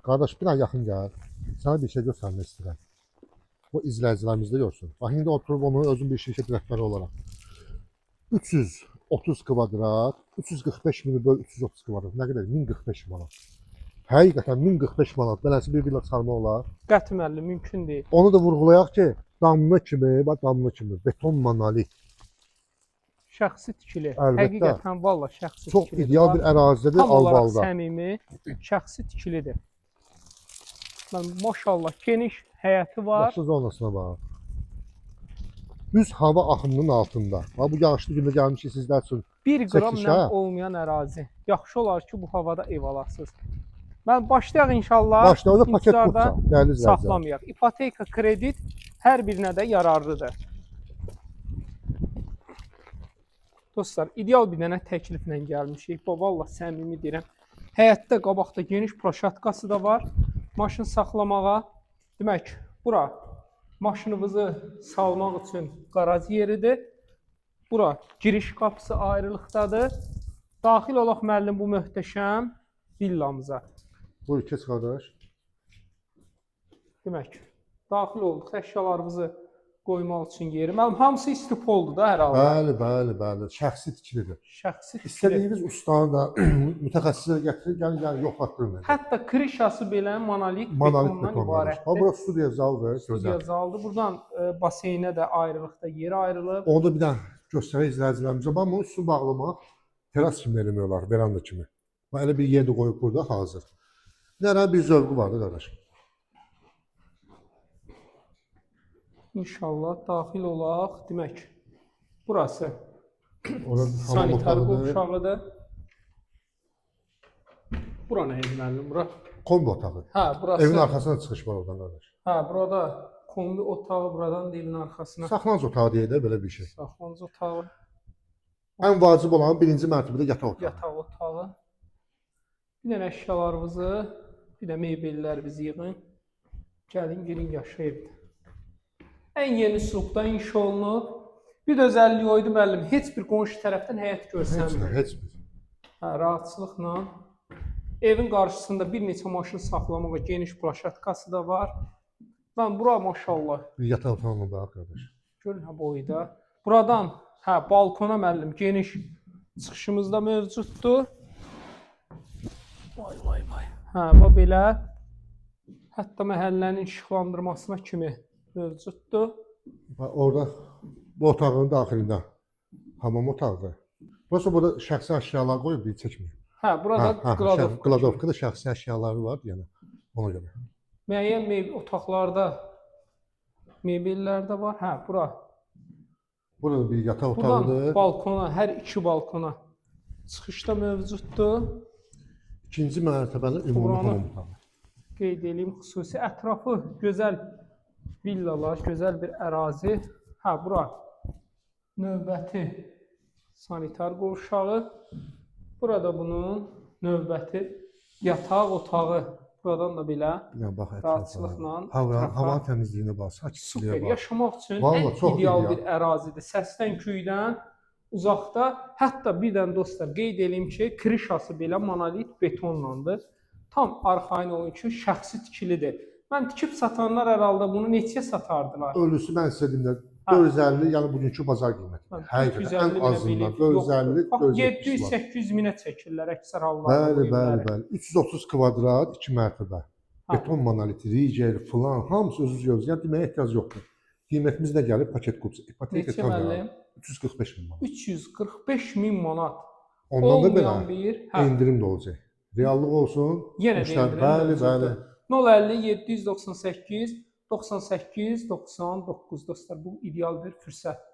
Qardaş, bir an yaxın gəl. Sənə bir şey göstərmək istəyirəm. Bu izləyicilərimiz də görsün. Bax, indi oturub onu özüm bir şirkət rəhbəri olaraq. 330 kvadrat, 345 mini böl 330 kvadrat. Nə qədər? 1045 manat. Həqiqətən 1045 manat. Beləsi bir villa çıxarmaq olar. Qəti müəllim, mümkün deyil. Onu da vurğulayaq ki, damlı kimi, bax damlı kimi, beton monolit. Şəxsi tikili. Əlbəttə. Həqiqətən valla şəxsi Çox tikilidir. ideal bir ərazidir Tam olaraq Albalda. səmimi, şəxsi tikilidir. Maşallah geniş həyəti var. Yaxşı zonasına bax. Düz hava axınının altında. Bax, bu yağışlı gündə gəlmişik sizlər üçün. 1 qram çəkiliş, nəm hə? olmayan ərazi. Yaxşı olar ki, bu havada ev alasınız. Mən başlayaq inşallah. Başda orada paket intizarda qursa, dəyərli izləyicilər. saxlamayaq. İpoteka, kredit hər birinə də yararlıdır. Dostlar, ideal bir dənə təkliflə gəlmişik. Valla səmimi deyirəm. Həyətdə qabaqda geniş plaşatkası da var. Maşın saxlamağa. Demək, bura maşınınızı salmaq üçün qaraj yeridir. Bura giriş qapısı ayrılıqdadır. Daxil olaq müəllim bu möhtəşəm villamıza. Buyur, keç qardaş. Demək, daxil olduq, əşyalarımızı qoymaq üçün yeri. Müəllim, hamısı istipoldur da hər halda. Bəli. Şəxsi tikilidir. Şəxsi tikili. İstədiyiniz ustanı da mütəxəssisləri gətirir, gəlin yoxlatdırın. Hətta krişası belə monolit Monolit betondan betonlar. ibarətdir. Ha, bura studiya zalıdır. Studiya zaldır. Buradan baseynə də ayrılıqda yer ayrılıb. Onu da bir dənə göstərək izləyicilərimizə. Bax, bunu üstünü bağlamaq teras kimi eləmək olar, veranda kimi. Bax, elə bir yer də qoyub burada hazır. Nərə bir zövqü vardı qardaş. İnşallah daxil olaq. Demək, burası Orada hamam sanitar otağıdır. qovşağıdır. Bura nə idi müəllim? Bura? Kombi otağı. Hə, burası. Evin arxasına çıxış var oradan qardaş. Hə, burada kombi otağı, buradan da evin arxasına. Saxlanıc otağı deyə də belə bir şey. Saxlanıc otağı, Ən vacib olan birinci mərtəbədə yataq otağı. yataq otağı. Bir dənə əşyalarınızı, bir də mebellərinizi yığın. Gəlin, girin yaşayın. Ən yeni üslubda inşa olunub. Bir də özəlliyi oydu müəllim, heç bir qonşu tərəfdən həyət görsənmir. Heç bir. Hə, rahatçılıqla. Evin qarşısında bir neçə maşın saxlamağa geniş plaşatkası da var. Mən bura maşallah. Bir yataq otağına bax qardaş. Görün ha boyda. Buradan hə balkona müəllim geniş çıxışımız da mövcuddur. Vay. Hə, bax belə. Hətta məhəllənin işıqlandırmasına kimi mövcuddur. Bax, orada bu otağın daxilində hamam otağıdır. Burası burada şəxsi əşyalar qoyub bir çəkmir. Hə, burada qladovka. Qladovkada şəxsi əşyaları var, yəni ona görə. Müəyyən otaqlarda mebellər də var. Hə, bura. Burada bir yataq Buradan otağıdır. balkona, hər iki balkona çıxış da mövcuddur. İkinci mərtəbəli ümumi Buranı hamam otağı. qeyd edeyim, xüsusi ətrafı gözəl villalar, gözəl bir ərazi. Hə, bura növbəti sanitar qovşağı. Burada bunun növbəti yataq otağı. Buradan da belə Yəni bax rahatçılıqla hava təmizliyinə bax, sakitliyə super bax. yaşamaq üçün Vallahi ən çox ideal ideal. bir ərazidir. Səsdən, küydən uzaqda. Hətta bir dənə dostlar qeyd edeyim ki, krişası belə monolit betonlandır. Tam arxayın olun ki, şəxsi tikilidir. Mən tikib satanlar hər halda bunu neçəyə satardılar? Ölüsü mən sizə deyim də 450, yəni bugünkü bazar qiyməti. Həqiqətən ən azından 450, 700-800 minə çəkirlər əksər hallarda. Bəli. 330 kvadrat, 2 mərtəbə. Beton monolit, riger, falan, hamısı özünüz görürsünüz. Yəni deməyə ehtiyac yoxdur. Qiymətimiz də gəlib paket qutsu. İpoteka Neçə müəllim? 345 min manat. 345 min manat. Ondan da belə Olmayan bir, endirim də olacaq. Reallıq olsun. Yenə də endirim Bəli. 050 798 98 99 dostlar, bu ideal bir fürsətdir.